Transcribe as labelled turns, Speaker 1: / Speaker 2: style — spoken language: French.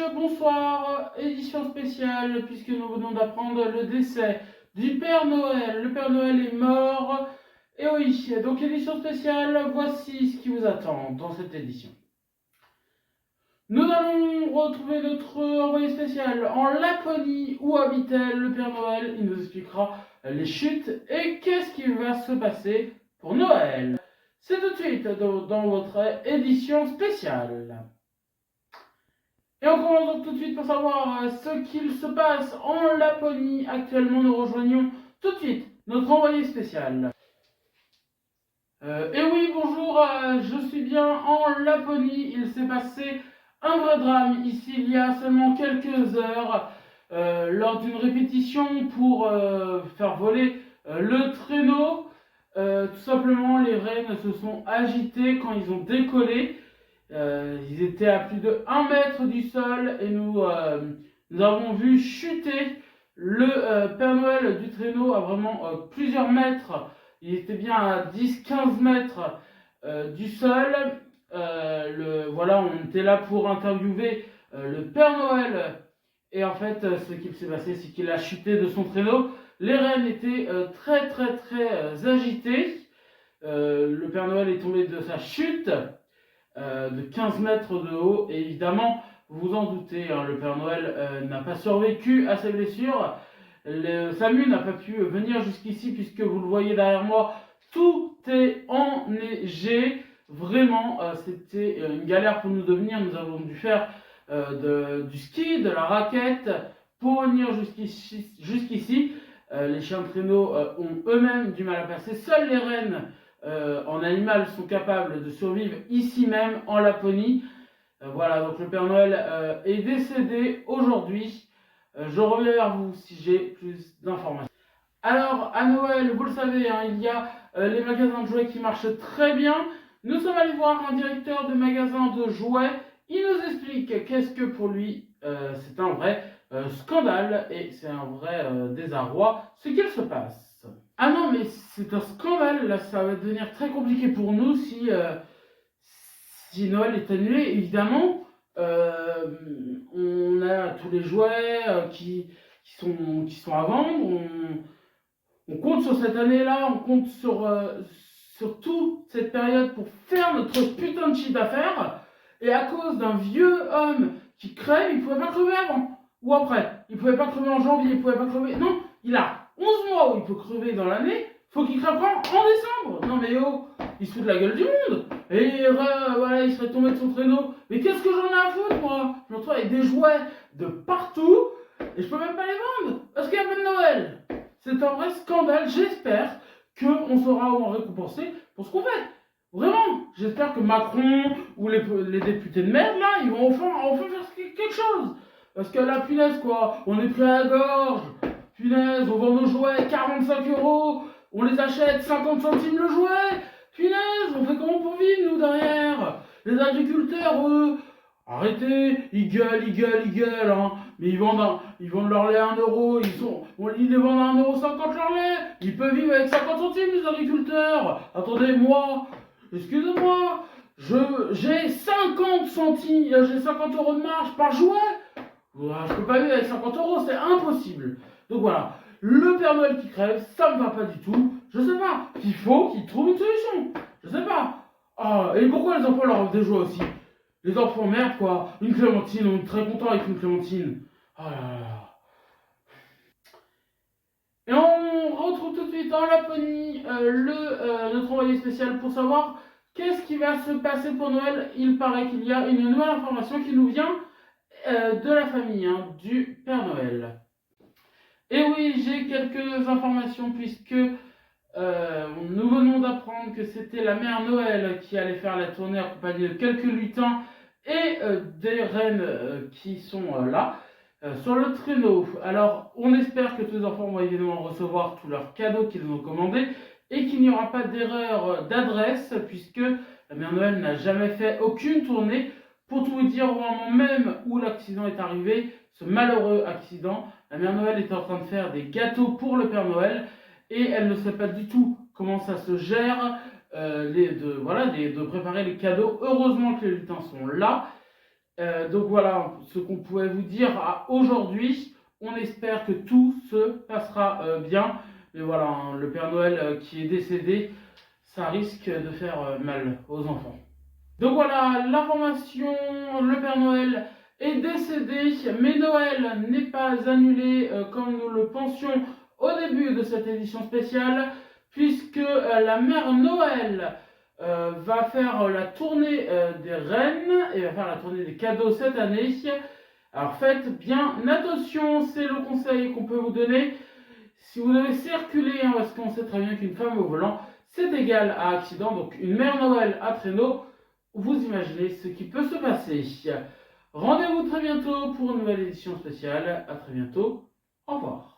Speaker 1: messieurs, bonsoir. Édition spéciale puisque nous venons d'apprendre le décès du Père Noël. Le Père Noël est mort. Et oui, donc édition spéciale, voici ce qui vous attend dans cette édition. Nous allons retrouver notre envoyé spécial en Laponie où habitait le Père Noël. Il nous expliquera les chutes et qu'est-ce qui va se passer pour Noël. C'est tout de suite dans votre édition spéciale. Et on commence donc tout de suite pour savoir ce qu'il se passe en Laponie. Actuellement, nous rejoignons tout de suite notre envoyé spécial. Et oui, bonjour, je suis bien en Laponie. Il s'est passé un vrai drame ici il y a seulement quelques heures lors d'une répétition pour faire voler le traîneau. Tout simplement, les rennes se sont agitées quand ils ont décollé. Ils étaient à plus de 1 mètre du sol et nous avons vu chuter le Père Noël du traîneau à vraiment plusieurs mètres. Il était bien à 10-15 mètres du sol. Voilà, on était là pour interviewer le Père Noël. Et en fait, ce qu'il s'est passé, c'est qu'il a chuté de son traîneau. Les rennes étaient très agitées. Le Père Noël est tombé de sa chute de 15 mètres de haut. Et évidemment, vous vous en doutez, hein, le Père Noël n'a pas survécu à ses blessures. Samu n'a pas pu venir jusqu'ici puisque vous le voyez derrière moi, tout est enneigé. Vraiment, c'était une galère pour nous de venir. Nous avons dû faire du ski, de la raquette pour venir jusqu'ici. Les chiens de traîneau ont eux-mêmes du mal à passer. Seules les rennes en animal sont capables de survivre ici même en Laponie. Voilà, donc le Père Noël est décédé aujourd'hui. Je reviens vers vous si j'ai plus d'informations. Alors, à Noël, vous le savez, hein, il y a les magasins de jouets qui marchent très bien. Nous sommes allés voir un directeur de magasin de jouets. Il nous explique qu'est-ce que pour lui, c'est un vrai scandale et c'est un vrai désarroi ce qu'il se passe. Ah non, mais c'est un scandale, là, ça va devenir très compliqué pour nous si Noël est annulé, évidemment. On a tous les jouets qui sont à vendre. On compte sur cette année-là, on compte sur toute cette période pour faire notre putain de chiffre d'affaires. Et à cause d'un vieux homme qui crève, il ne pouvait pas crever avant ou après. Il ne pouvait pas crever en janvier, il ne pouvait pas crever. Non, il a 11 mois où il peut crever dans l'année. Faut qu'il crève en décembre. Non mais oh, il se fout de la gueule du monde. Et voilà, il serait tombé de son traîneau. Mais qu'est-ce que j'en ai à foutre, moi? Je me retrouve avec des jouets de partout et je peux même pas les vendre parce qu'il n'y a pas de Noël. C'est un vrai scandale. J'espère qu'on sera au moins récompensé pour ce qu'on fait. Vraiment, j'espère que Macron ou les députés de merde là, ils vont enfin faire quelque chose. Parce que la punaise quoi, on est pris à la gorge. Punaise, on vend nos jouets 45 €, on les achète 50 centimes le jouet. Punaise, on fait comment pour vivre nous derrière? Les agriculteurs, eux, arrêtez, ils gueulent, hein. Mais ils vendent leur lait à 1 €, ils les vendent à 1,50 € leur lait. Ils peuvent vivre avec 50 centimes les agriculteurs. Attendez, moi, excusez-moi, j'ai 50 centimes, j'ai 50 € de marge par jouet. Je peux pas vivre avec 50 €, c'est impossible. Donc voilà, le Père Noël qui crève, ça me va pas du tout. Je sais pas, il faut qu'il trouve une solution. Je sais pas. Ah, et pourquoi les enfants leur offrent des jouets aussi? Les enfants, merde quoi, une clémentine, on est très content avec une clémentine. Oh là là. Et on retrouve tout de suite en Laponie notre envoyé spécial pour savoir qu'est-ce qui va se passer pour Noël. Il paraît qu'il y a une nouvelle information qui nous vient de la famille, hein, du Père Noël. Et oui, j'ai quelques informations puisque nous venons d'apprendre que c'était la mère Noël qui allait faire la tournée accompagnée de quelques lutins et des reines qui sont là sur le traîneau. Alors, on espère que tous les enfants vont évidemment recevoir tous leurs cadeaux qu'ils ont commandés et qu'il n'y aura pas d'erreur d'adresse puisque la mère Noël n'a jamais fait aucune tournée. Pour tout vous dire, au moment même où l'accident est arrivé, ce malheureux accident, la mère Noël était en train de faire des gâteaux pour le Père Noël et elle ne sait pas du tout comment ça se gère de préparer les cadeaux. Heureusement que les lutins sont là Donc voilà ce qu'on pouvait vous dire à aujourd'hui. On espère que tout se passera bien. Mais voilà, hein, le Père Noël qui est décédé, ça risque de faire mal aux enfants. Donc voilà, l'information, le Père Noël est décédé, mais Noël n'est pas annulé comme nous le pensions au début de cette édition spéciale, puisque la mère Noël va faire la tournée des reines et va faire la tournée des cadeaux cette année. Alors faites bien attention, c'est le conseil qu'on peut vous donner. Si vous devez circuler, hein, parce qu'on sait très bien qu'une femme au volant, c'est égal à accident, donc une mère Noël à traîneau, vous imaginez ce qui peut se passer. Rendez-vous très bientôt pour une nouvelle édition spéciale. À très bientôt. Au revoir.